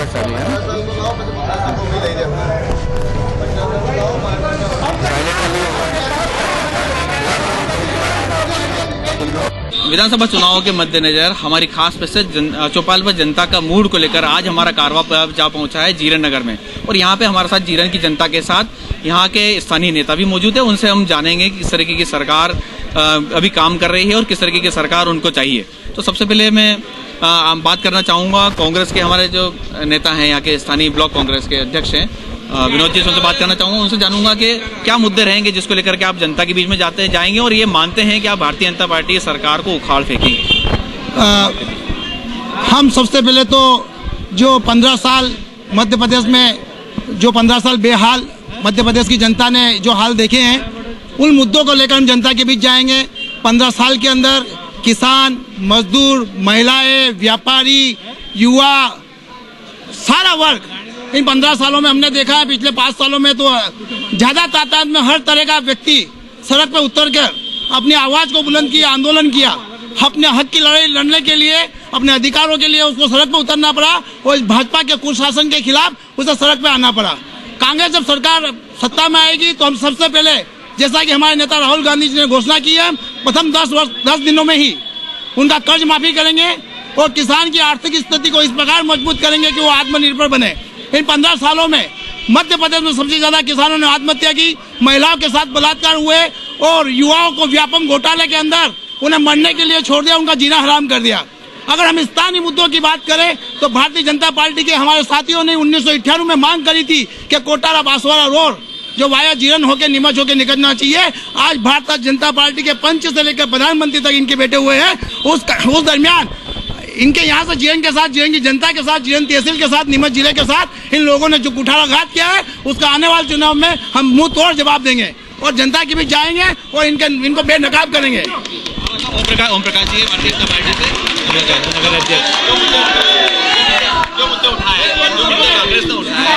Process चालू है। विधानसभा चुनाव के मद्देनजर हमारी खास पेशकश चौपाल पर जनता का मूड को लेकर आज हमारा कारवा जा पहुंचा है जीरन नगर में, और यहाँ पे हमारे साथ जीरन की जनता के साथ यहाँ के स्थानीय नेता भी मौजूद है। उनसे हम जानेंगे कि किस तरीके की सरकार अभी काम कर रही है और किस तरीके की सरकार उनको चाहिए। तो सबसे पहले मैं बात करना चाहूँगा कांग्रेस के हमारे जो नेता हैं, यहाँ के स्थानीय ब्लॉक कांग्रेस के अध्यक्ष हैं विनोद जी, उनसे बात करना चाहूँगा। उनसे जानूंगा कि क्या मुद्दे रहेंगे जिसको लेकर के आप जनता के बीच में जाएंगे और ये मानते हैं कि आप भारतीय जनता पार्टी सरकार को उखाड़ फेंकेंगे। हम सबसे पहले तो जो 15 साल मध्य प्रदेश में जो 15 साल बेहाल मध्य प्रदेश की जनता ने जो हाल देखे हैं, उन मुद्दों को लेकर हम जनता के बीच जाएंगे। 15 साल के अंदर किसान, मजदूर, महिलाएं, व्यापारी, युवा, सारा वर्ग, इन 15 सालों में हमने देखा है। पिछले 5 सालों में तो ज़्यादा तादाद में हर तरह का व्यक्ति सड़क पर उतर कर अपनी आवाज़ को बुलंद किया, आंदोलन किया, अपने हक की लड़ाई लड़ने के लिए, अपने अधिकारों के लिए उसको सड़क पर उतरना पड़ा और इस भाजपा के कुशासन के खिलाफ उसे सड़क पर आना पड़ा। कांग्रेस जब सरकार सत्ता में आएगी तो हम सबसे पहले, जैसा कि हमारे नेता राहुल गांधी जी ने घोषणा की है, प्रथम 10 दिनों में ही उनका कर्ज माफी करेंगे और किसान की आर्थिक स्थिति को इस प्रकार मजबूत करेंगे कि वो आत्मनिर्भर बने। इन 15 सालों में मध्य प्रदेश में सबसे ज्यादा किसानों ने आत्महत्या की, महिलाओं के साथ बलात्कार हुए और युवाओं को व्यापम घोटाले के अंदर उन्हें मरने के लिए छोड़ दिया, उनका जीना हराम कर दिया। अगर हम स्थानीय मुद्दों की बात करें तो भारतीय जनता पार्टी के हमारे साथियों ने 1998 में मांग करी थी कि कोटारा बांसवाड़ा रोड जो वाया जीरन होकर नीमच होकर निकलना चाहिए। आज भारतीय जनता पार्टी के पंच से लेकर प्रधानमंत्री तक इनके बैठे हुए हैं। उस दरमियान इनके यहाँ से जीरन के साथ, जीरन की जनता के साथ, जीरन तहसील के साथ, नीमच जिले के साथ इन लोगों ने जो कुठाराघात किया है, उसका आने वाले चुनाव में हम मुंह तोड़ जवाब देंगे और जनता के बीच जाएंगे और इनको बेनकाब करेंगे। ओम प्रकाश जी भारतीय जनता पार्टी से नगर अध्यक्ष, जो मुद्दे उठाए, जो मुद्दे कांग्रेस ने उठाए,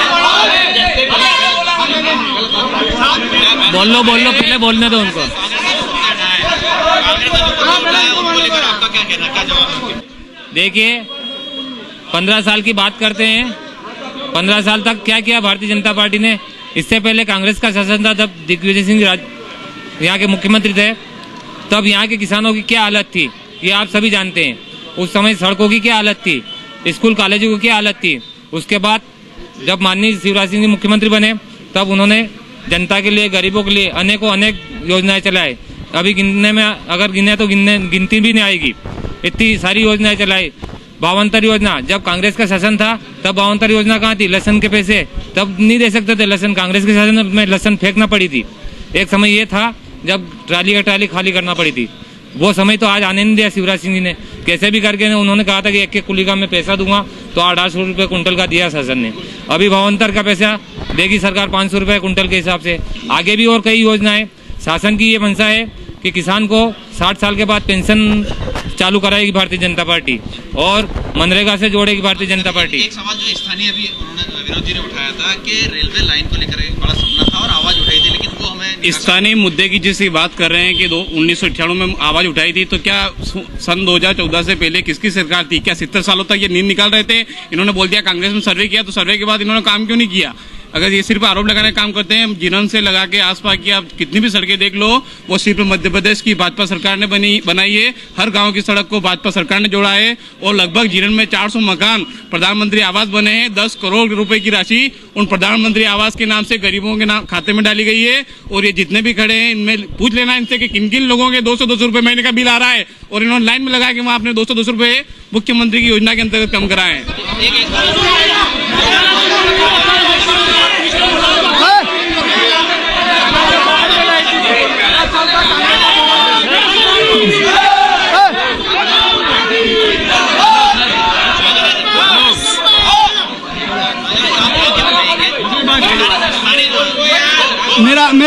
बोल लो पहले बोलने दो उनको। देखिए 15 साल की बात करते हैं, 15 साल तक क्या किया भारतीय जनता पार्टी ने। इससे पहले कांग्रेस का शासन था, जब दिग्विजय सिंह यहाँ के मुख्यमंत्री थे, तब यहाँ के किसानों की क्या हालत थी ये आप सभी जानते हैं। उस समय सड़कों की क्या हालत थी, स्कूल कॉलेजों की क्या हालत थी। उसके बाद जब माननीय शिवराज सिंह जी मुख्यमंत्री बने, तब उन्होंने जनता के लिए, गरीबों के लिए अनेक योजनाएं चलाए। अभी गिनने में अगर गिने तो गिनती भी नहीं आएगी, इतनी सारी योजनाएं चलाई। 52 योजना, जब कांग्रेस का शासन था तब 52 योजना कहाँ थी। लहसन के पैसे तब नहीं दे सकते थे, लहसन कांग्रेस के शासन में लहसन फेंकना पड़ी थी। एक समय ये था जब ट्राली खाली करना पड़ी थी। वो समय तो आज आने नहीं दिया शिवराज सिंह जी ने। कैसे भी करके उन्होंने कहा था कि एक कुलीगा में पैसा दूंगा, तो 800 रुपये कुंटल का दिया शासन ने। अभी 52 का पैसा देगी सरकार 500 रुपये कुंटल के हिसाब से। आगे भी और कई योजनाएं। शासन की ये मंशा है कि किसान को 60 साल के बाद पेंशन चालू कराएगी भारतीय जनता पार्टी और मनरेगा से जोड़ेगी भारतीय जनता पार्टी। एक सवाल जो स्थानीय अभी विनोद जी ने उठाया था कि रेलवे लाइन को लेकर एक बड़ा सपना था और आवाज उठाई थी, लेकिन वो हमें स्थानीय मुद्दे की जिसकी बात कर रहे हैं कि 1998 में आवाज उठाई थी, तो क्या सन 2014 से पहले किसकी सरकार थी? क्या 70 सालों तक ये नींद निकाल रहे थे? इन्होंने बोल दिया कांग्रेस में सर्वे किया, तो सर्वे के बाद इन्होंने काम क्यों नहीं किया? अगर ये सिर्फ आरोप लगाने का काम करते हैं, जीरन से लगा के आसपास की आप कितनी भी सड़कें देख लो, वो सिर्फ मध्य प्रदेश की भाजपा सरकार ने बनाई है। हर गांव की सड़क को भाजपा सरकार ने जोड़ा है और लगभग जीरन में 400 मकान प्रधानमंत्री आवास बने हैं। 10 करोड़ रुपए की राशि उन प्रधानमंत्री आवास के नाम से गरीबों के नाम खाते में डाली गई है। और ये जितने भी खड़े हैं, इनमें पूछ लेना इनसे कि किन किन लोगों के 200 रुपए महीने का बिल आ रहा है और इन्होंने लाइन में लगा के वहां अपने 200 रुपए मुख्यमंत्री की योजना के अंतर्गत कम कराए हैं।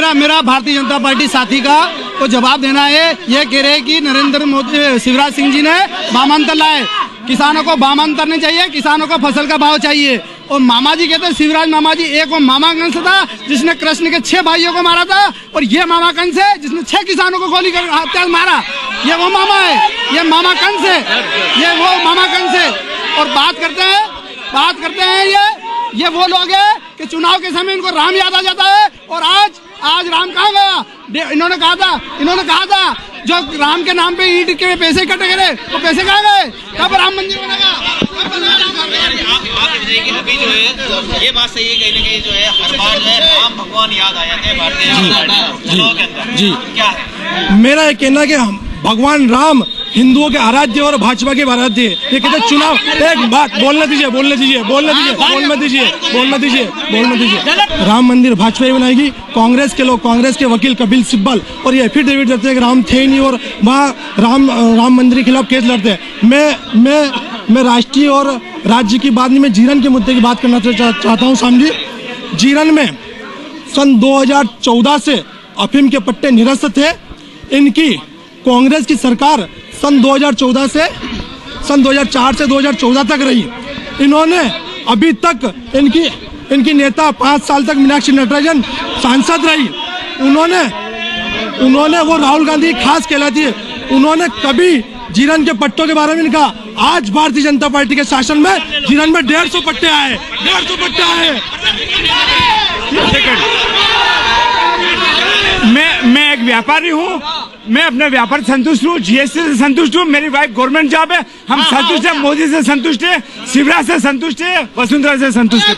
मेरा भारतीय जनता पार्टी साथी का को जवाब देना है। ये कह रहे हैं कि नरेंद्र मोदी, शिवराज सिंह जी ने वामांतर लाए, किसानों को वामांतर नहीं चाहिए, किसानों को फसल का भाव चाहिए। और मामा जी कहते हैं, शिवराज मामा जी, एक वो मामा कंस था जिसने कृष्ण के 6 भाइयों को मारा था, और ये मामा कंस है जिसने 6 किसानों को गोली कर हत्या मारा। ये वो मामा है, ये मामा कंस है, ये वो मामा कंस है। और बात करते हैं बात करते हैं ये वो लोग हैं कि चुनाव के समय इनको राम याद आ जाता है। और आज राम कहाँ गया? इन्होंने कहा था जो राम के नाम पे ईंट के पैसे इकट्ठे करे, वो पैसे कहाँ गए? कब राम मंदिर बनेगा? आप बताइए कि अभी जो है ये बात सही है कहीं ना कहीं जो है हर बार जो है राम भगवान याद आ जाते हैं भारतीय चुनाव के अंदर। जी क्या है मेरा ये कहना है कि भगवान राम हिंदुओं के आराध्य और भाजपा के आराध्य है। ये कहते चुनाव, एक बात बोलने दीजिए। राम मंदिर भाजपा ही बनाएगी। कांग्रेस के लोग, कांग्रेस के वकील कपिल सिब्बल और ये एफिडेविट देते हैं कि राम थे ही नहीं और वहाँ राम मंदिर के खिलाफ केस लड़ते हैं। मैं राष्ट्रीय और राज्य की बात नहीं, मैं जीरन के मुद्दे की बात करना चाहता हूँ। समझिए, जीरन में सन 2014 से अफीम के पट्टे निरस्त थे। इनकी कांग्रेस की सरकार सन 2014 से सन 2004 से 2014 तक रही। इन्होंने अभी तक इनकी नेता 5 साल तक मीनाक्षी नटराजन सांसद रही। उन्होंने वो राहुल गांधी खास कहलाती है। उन्होंने कभी जीरन के पट्टों के बारे में नहीं कहा। आज भारतीय जनता पार्टी के शासन में जीरन में 150 पट्टे आए। मैं एक व्यापारी हूँ, मैं अपने व्यापार संतुष्ट हूँ, जीएसटी से संतुष्ट हूँ, मेरी वाइफ गवर्नमेंट जॉब है, हम संतुष्ट हैं, मोदी से संतुष्ट है, शिवराज से संतुष्ट है, वसुंधरा से संतुष्ट है।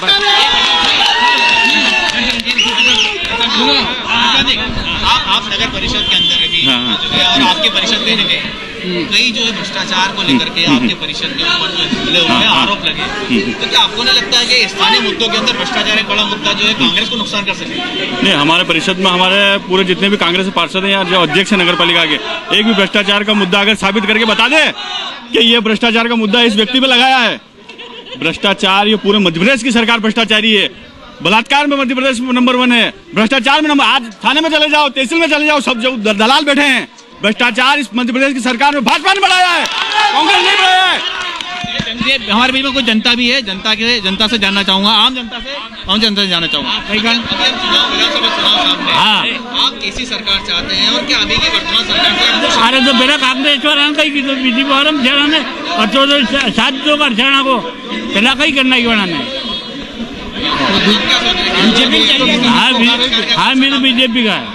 आप नगर परिषद के अंदर भी जो है और आपके परिषद में कई जो है भ्रष्टाचार को लेकर के आपके परिषद के ऊपर जो खुले हुए आरोप लगे, तो क्या आपको नहीं लगता है कि स्थानीय मुद्दों के अंदर भ्रष्टाचार एक बड़ा मुद्दा जो है कांग्रेस को नुकसान कर सके? नहीं, हमारे परिषद में हमारे पूरे जितने भी कांग्रेस के पार्षद हैं या जो अध्यक्ष है नगर पालिका के, एक भी भ्रष्टाचार का मुद्दा अगर साबित करके बता दे कि ये भ्रष्टाचार का मुद्दा इस व्यक्ति पे लगाया है। भ्रष्टाचार, ये पूरे मध्य प्रदेश की सरकार भ्रष्टाचारी है। बलात्कार में मध्य प्रदेश में नंबर 1 है, भ्रष्टाचार में आज थाने में चले जाओ, तहसील में चले जाओ, सब जो दलाल बैठे हैं। भ्रष्टाचार इस मध्य प्रदेश की सरकार में भाजपा ने बढ़ाया है, कांग्रेस नहीं बढ़ाया है। हमारे बीच में कोई जनता भी है, जनता से जानना चाहूंगा, आम जनता से जानना चाहूंगा। आप कैसी सरकार चाहते हैं और क्या अभी की वर्तमान सरकार से? अरे तो मेरा कांग्रेस कहीं तो बीजेपी और और 7 को पहला कहीं करना ही बनाने। हाँ मेरे बीजेपी का है।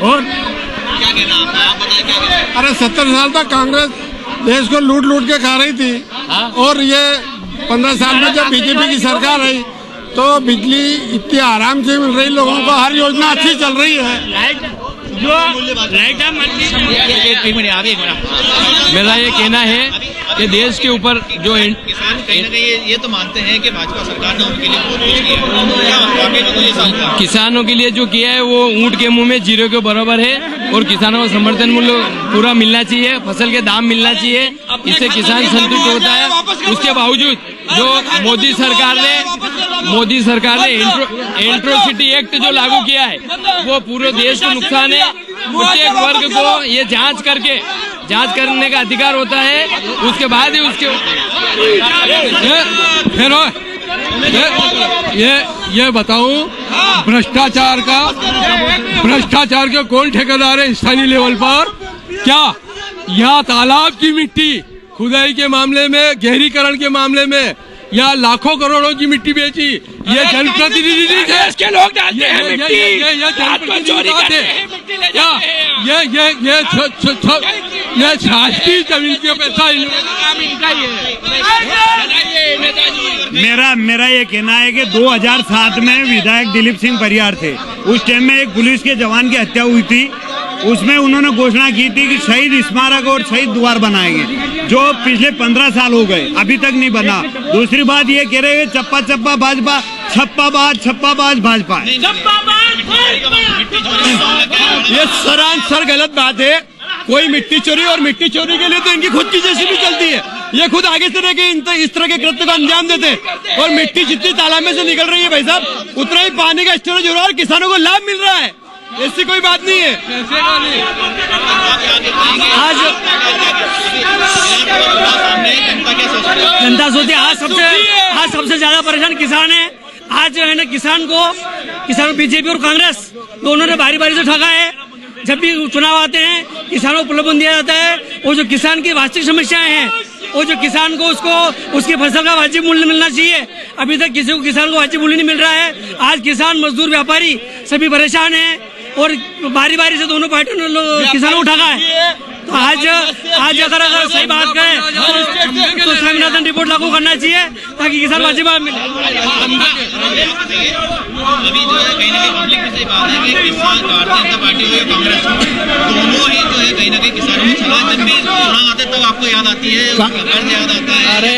और क्या कहना आप बताएं क्या कहना? अरे 70 साल तक कांग्रेस देश को लूट के खा रही थी और ये 15 साल में जब बीजेपी की सरकार आई तो बिजली इतनी आराम से मिल रही, लोगों को हर योजना अच्छी चल रही है। मेरा ये कहना है कि देश के ऊपर जो किसान कहीं ना कहीं ये तो मानते हैं कि भाजपा सरकार ने उनके लिए बहुत कुछ किया है। क्या वाकई में कोई ऐसा होता है? किसानों के लिए जो किया है वो ऊंट के मुंह में जीरो के बराबर है और किसानों को समर्थन मूल्य पूरा मिलना चाहिए, फसल के दाम मिलना चाहिए, इससे किसान संतुष्ट होता है। उसके बावजूद जो मोदी सरकार ने एंट्रोसिटी एक्ट जो लागू किया है वो पूरे देश को नुकसान है। प्रत्येक वर्ग को ये जांच करने का अधिकार होता है, उसके बाद ही उसके ये बताऊं भ्रष्टाचार के कौन ठेकेदार है स्थानीय लेवल पर? क्या यहाँ तालाब की मिट्टी खुदाई के मामले में, गहरीकरण के मामले में या लाखों करोड़ों की मिट्टी बेची, ये जनप्रतिनिधि देश के लोग डालते हैं मिट्टी, ये शासकीय जमीन के पैसा मेरा ये कहना है कि 2007 में विधायक दिलीप सिंह परियार थे। उस टाइम में एक पुलिस के जवान की हत्या हुई थी। उसमें उन्होंने घोषणा की थी कि शहीद स्मारक और शहीद द्वार बनाएंगे, जो पिछले 15 साल हो गए अभी तक नहीं बना। दूसरी बात ये कह रहे हैं चप्पा भाजपा, छप्पाबाज भाजपा। ये सरासर गलत बात है। कोई मिट्टी चोरी, और मिट्टी चोरी के लिए तो इनकी खुद की जेसीबी चलती है, ये खुद आगे से रह के इस तरह के कृत्य को अंजाम देते हैं। और मिट्टी जितनी तालाब में से निकल रही है भाई साहब, उतना ही पानी का स्टोरेज हो रहा है और किसानों को लाभ मिल रहा है, ऐसी कोई बात नहीं है। आज जनता सोचती आज सबसे ज्यादा परेशान किसान है। आज जो है ना किसान बीजेपी और कांग्रेस दोनों ने बारी से ठगा है। जब भी चुनाव आते हैं किसानों को प्रलोभन दिया जाता है और जो किसान की वास्तविक समस्याएं हैं और जो किसान को उसको उसकी फसल का वाजिब मूल्य मिलना चाहिए। अभी तक किसी को किसान को वाजिब मूल्य नहीं मिल रहा है। आज किसान, मजदूर, व्यापारी सभी परेशान हैं और बारी बारी से दोनों पार्टियों ने किसानों को उठाया है। तो आज अगर सही बात करें तो स्वामीनाथन रिपोर्ट लागू करना चाहिए ताकि किसान वाजिब मिले। अभी जो है कहीं ना कहीं पब्लिक में सही बात है कि किसान, भारतीय जनता पार्टी हो या कांग्रेस हो, दोनों ही जो है कहीं ना कहीं किसानों में छला। जब भी चुनाव आते तब आपको याद आती है, कर्ज याद आता है। अरे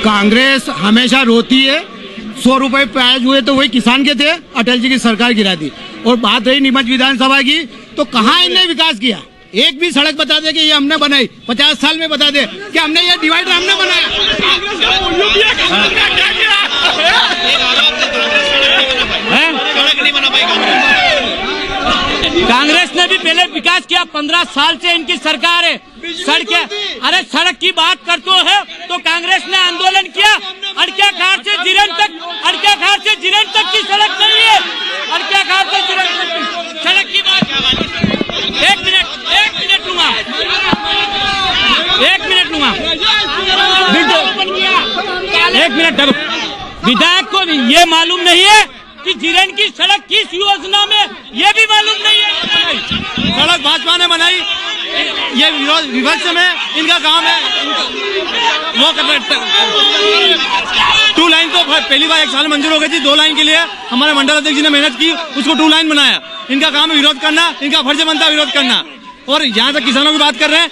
कांग्रेस हमेशा रोती है, 100 रुपए प्याज हुए तो वही किसान के थे, अटल जी की सरकार गिरा दी। और बात रही नीमच विधानसभा की, तो कहाँ इनने विकास किया? एक भी सड़क बता दे कि ये हमने बनाई, 50 साल में बता दे कि हमने ये डिवाइडर हमने बनाया। सड़क नहीं बना पाई कांग्रेस ने भी पहले विकास किया। 15 साल से इनकी सरकार है। अरे सड़क की बात करते है तो कांग्रेस ने आंदोलन किया। अड़किया घाट से जिरन तक की सड़क नहीं है। अड़किया घाट से जिरन तक की सड़क की बात। एक मिनट लूंगा। एक मिनट। विधायक को ये मालूम नहीं है कि जिरन की सड़क किस योजना में, ये भी मालूम नहीं है। सड़क भाजपा ने बनाई, ये विपक्ष में इनका काम है। वो 2 लाइन तो पहली बार 1 साल मंजूर हो गई थी। 2 लाइन के लिए हमारे मंडल अध्यक्ष जी ने मेहनत की, उसको 2 लाइन बनाया। इनका काम है विरोध करना, इनका फर्ज बनता है विरोध करना। और यहाँ तक किसानों की बात कर रहे हैं,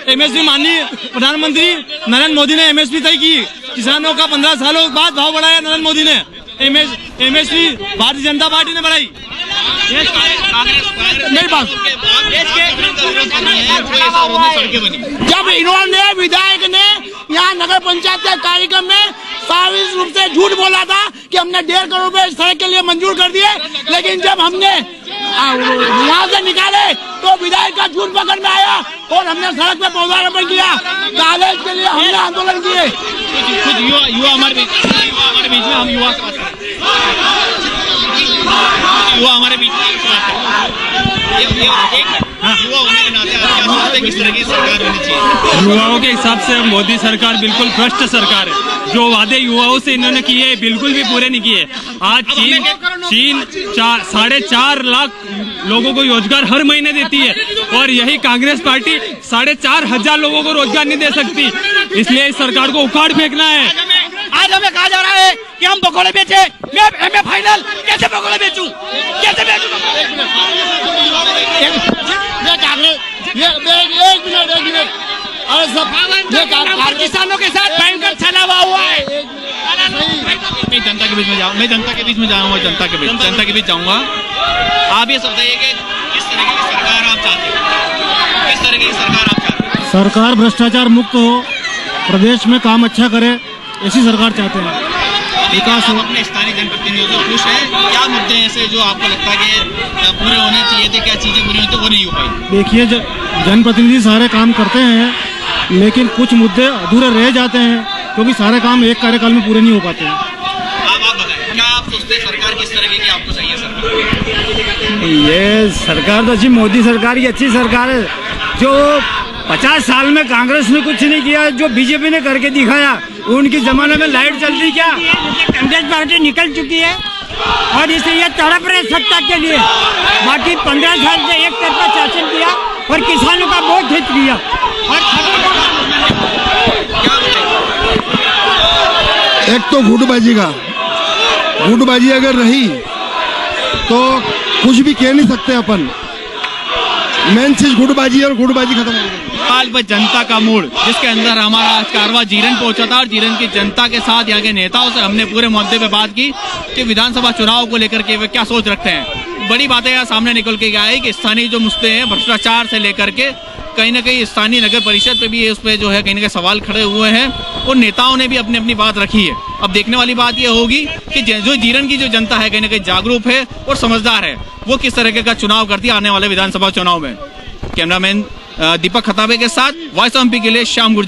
एमएसपी माननीय प्रधानमंत्री नरेंद्र मोदी ने एमएसपी तय की। किसानों का 15 सालों बाद भाव बढ़ाया नरेंद्र मोदी ने। एमएसपी भारतीय जनता पार्टी ने बढ़ाई। मेरी बात, जब इन्होंने विधायक ने यहाँ नगर पंचायत के कार्यक्रम में सार्वजनिक रूप से झूठ बोला था कि हमने 1.5 करोड़ रुपए सड़क के लिए मंजूर कर दिए, लेकिन जब हमने यहाँ से निकाले तो विधायक का झूठ पकड़ में आया और हमने सड़क पे पौधारोपण किया। कॉलेज के लिए हमने आंदोलन किए। युवा हमारे बीच में, हम युवा हमारे बीच में युवा होने के नाते आप क्या सोचते हैं किस तरह की सरकार होनी चाहिए? युवाओं के हिसाब से मोदी सरकार बिल्कुल भ्रष्ट सरकार है। जो वादे युवाओं से इन्होंने किए बिल्कुल भी पूरे नहीं किए। आज चीन 4.5 लाख लोगों को रोजगार हर महीने देती है और यही कांग्रेस पार्टी 4,500 लोगों को रोजगार नहीं दे सकती। इसलिए इस सरकार को उखाड़ फेंकना है। आज हमें कहा जा रहा है कि हम पकौड़े बेचे। मैं एमए फाइनल कैसे पकौड़े बेचूं? और सब किसानों के साथ भयंकर छलावा हुआ है। मैं जनता के बीच में जाऊंगा, जनता के बीच जाऊंगा। आप ये बताइए कि किस तरह की सरकार आप चाहते हैं? किस तरह की सरकार आप चाहते हैं? सरकार भ्रष्टाचार मुक्त हो, प्रदेश में काम अच्छा करे, ऐसी सरकार चाहते हैं। विकास हो। अपने स्थानीय जनप्रतिनिधियों से खुश है? क्या मुद्दे ऐसे जो आपको लगता है कि पूरे होने चाहिए थे, क्या चीजें पूरी होती वो नहीं हो पाई? देखिए, जनप्रतिनिधि सारे काम करते हैं, लेकिन कुछ मुद्दे अधूरे रह जाते हैं क्योंकि सारे काम एक कार्यकाल में पूरे नहीं हो पाते हैं। आप बताएं, क्या आप सोचते हैं सरकार किस तरह की आपको चाहिए? सरकार ये सरकार तो अच्छी, मोदी सरकार की अच्छी सरकार है। जो 50 साल में कांग्रेस ने कुछ नहीं किया, जो बीजेपी ने करके दिखाया। उनके जमाने में लाइट चलती क्या? कांग्रेस पार्टी निकल चुकी है और इसे ये तड़प रहे सत्ता के लिए। बाकी 15 साल से एक तरफा शासन किया और किसानों का बहुत हित किया। एक तो गुटबाजी अगर रही तो कुछ भी कह नहीं सकते अपन। मेन चीज गुटबाजी, और गुटबाजी खत्म हो गई। जनता का मूड, जिसके अंदर हमारा आज कारवां जीरन पहुंचा था और जीरन की जनता के साथ यहाँ के नेताओं से हमने पूरे मुद्दे पे बात की कि विधानसभा चुनाव को लेकर के वे क्या सोच रखते हैं। बड़ी बातें यहाँ सामने निकल के आई कि स्थानीय जो मुद्दे हैं भ्रष्टाचार से लेकर के कहीं ना कहीं स्थानीय नगर परिषद पे भी उस पर जो है कहीं ना कहीं सवाल खड़े हुए हैं और नेताओं ने भी अपनी अपनी बात रखी है। अब देखने वाली बात यह होगी कि जो जीरन की जो जनता है कहीं ना कहीं जागरूक है और समझदार है, वो किस तरह का चुनाव करती है आने वाले विधानसभा चुनाव में। कैमरामैन दीपक खताबे के साथ वॉइस ऑफ एमपी के लिए श्याम गुर्जर।